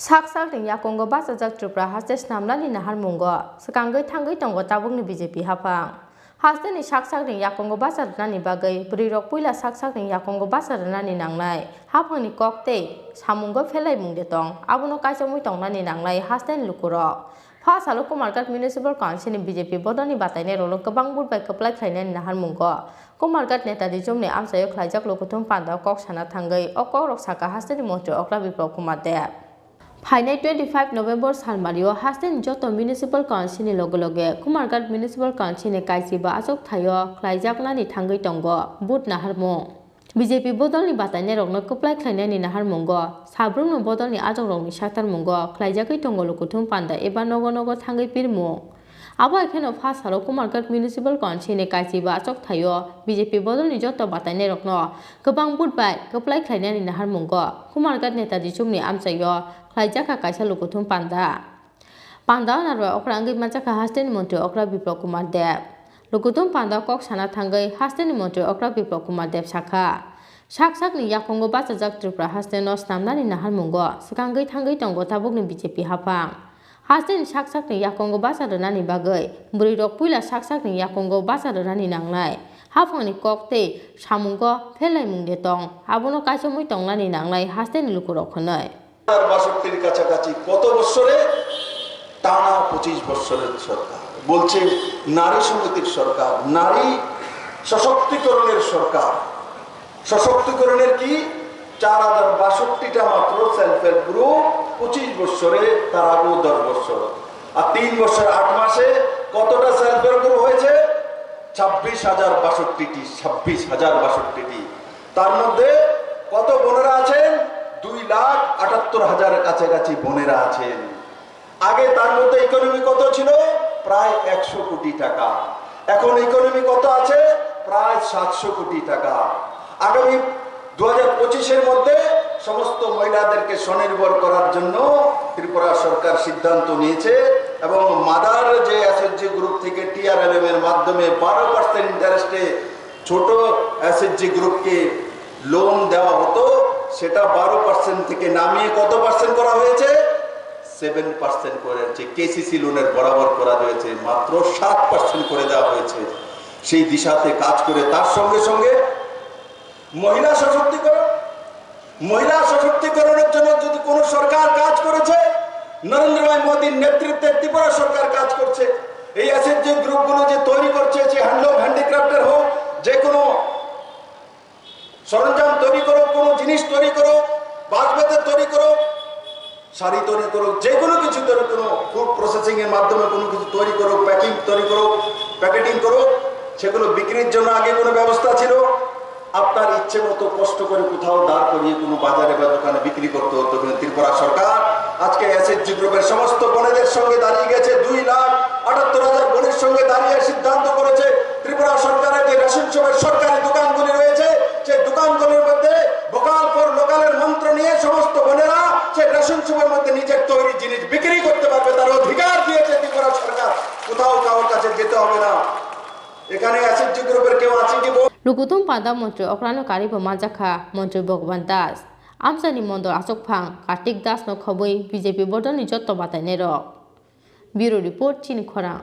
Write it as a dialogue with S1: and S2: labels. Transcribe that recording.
S1: sak sak ring yakonggo basa jak trupra haste snamlani nahar mungo sakanggai thangai tongo tabungni BJP hapang haste ni sak sak ring yakonggo basa nani bagai brirok puila sak sak ring yakonggo basa nani nangnai hapangni kokte samungo phelai mungde tong abono kaisomui tongnani nanglai haste ni lukuro pha salo Kumarghat Municipal Council ni BJP bodoni bataine rolo kobang burbai koplai khlainani nahar mungo Kumarghat netadi jomni amsayo khlaijak lokuthum panda kok sana thangai okok rok saka haste ni mantri Okla Biplop Kumar Dev Final 25 November Salmario Hasten Joto Municipal Council ni loge Kumarghat Municipal Council ni kaisiba asok thayo khlaijakna ni thangai tongo but naharmo BJP bodol ni batane rokno koplai khlaina ni naharmongo sabrung no bodol ni ajok rok ni saktar mongo khlaijakai tongo lokuthum panda eba nogo thangai pirmo abo ekheno pha salo Kumarghat Municipal Council ni kaisiba asok thayo BJP bodol ni joto batane rokno kobang budbai koplai khlaina ni naharmongo Kumarghat netadi chumni amchayo Khlaijaka kaisa lokuthum panda narwa okrangai manjaka hasten mantri Okla Biplop Kumar Dev lokuthum panda kok sana thangai hasten mantri Okla Biplop Kumar Dev sakha sak ni yakonggo basa jak trupra hasten no snamnani nahar mungo sakangai thangai tongo tabukni BJP hapang hasten sak ni yakonggo basa rani bagai brirok puila sak ni yakonggo basa rani nanglai hapangni kokte samungo phelai mungde tong abono kaisomui tonglani nanglai hasten lukurok khonai
S2: 62 কাছাকাছি কত বছরে টানা 25 বছরের সরকার বলছে নারী সমিতির সরকার নারী সশক্তিকরণের সরকার সশক্তিকরণের কি 4062টা মাত্র সেলফ হেল্প গ্রুপ 25 বছরে তার আগে 10 বছর আর 3 বছর 8 মাসে কতটা সেলফ হেল্প গ্রুপ হয়েছে 26062টি তার মধ্যে কত বোনেরা আছেন 2,78,000 কাছাকাছি বোনেরা আছেন আগে তার মধ্যে ইকোনমি কত ছিল প্রায় 100 কোটি টাকা এখন ইকোনমি কত আছে প্রায় 700 কোটি টাকা আগামী 2025 এর মধ্যে সমস্ত মহিলাদেরকে স্বনির্ভর করার জন্য ত্রিপুরা সরকার সিদ্ধান্ত নিয়েছে এবং মাদার যে এসএসজি গ্রুপ থেকে টিআরএলএম এর মাধ্যমে 12% ইন্টারেস্টে ছোট এসএসজি গ্রুপকে লোন দেওয়া হতো সেটা 12% থেকে নামিয়ে কত পার্সেন্ট করা হয়েছে 7% করেছে কেসিসি লোনের বরাবর করা হয়েছে মাত্র 7% করে দেওয়া হয়েছে সেই দিশাতে কাজ করে তার সঙ্গে সঙ্গে মহিলা সশক্তিকরণের জন্য যদি কোন সরকার কাজ করেছে নরেন্দ্র ভাই মোদীর নেতৃত্বে ত্রিপুরা সরকার কাজ করছে এই এসএসজি গ্রুপগুলো যে তৈরি করছে যে হ্যান্ডলুম হ্যান্ডিক্রাফটের হোক যে কোনো সরঞ্জাম তৈরি করো কোনো জিনিস তৈরি করো বাঁশবেতের তৈরি করো শাড়ি তৈরি করো যে কোনো কিছু তৈরি করো ফুড প্রসেসিং এর মাধ্যমে কোনো কিছু তৈরি করো প্যাকিং তৈরি করো প্যাকেটিং করো সেগুলো বিক্রির জন্য আগে কোনো ব্যবস্থা ছিল আপনার ইচ্ছে মতো কষ্ট করে কোথাও দাঁড় করিয়ে কোনো বাজারে বা দোকানে বিক্রি করতে হতো কিন্তু ত্রিপুরা সরকার আজকে এসএসজি গ্রুপের সমস্ত বোনেদের সঙ্গে দাঁড়িয়ে গেছে 2,78,000 বোনের সঙ্গে দাঁড়িয়ে সিদ্ধান্ত করেছে ত্রিপুরা সরকারের যে রেশন শপের সরকারি দোকানগুলি রয়েছে সেই দোকানগুলির মধ্যে ভোকাল ফর লোকালের মন্ত্র নিয়ে সমস্ত বোনেরা সেই রেশন শপের মধ্যে নিজের তৈরি জিনিস বিক্রি করতে পারবে তার অধিকার দিয়েছে ত্রিপুরা সরকার কোথাও কারোর কাছে যেতে হবে না এখানে এসএসজি গ্রুপের কেউ আছে কি
S1: Lukuthum panda mantri Oklano karibo manjaka mantri Bhagwan Das amsani mondor Asok Phang Kartik Das no khoboi BJP bodoni jotto bataine rok Bureau Report Chin Khorang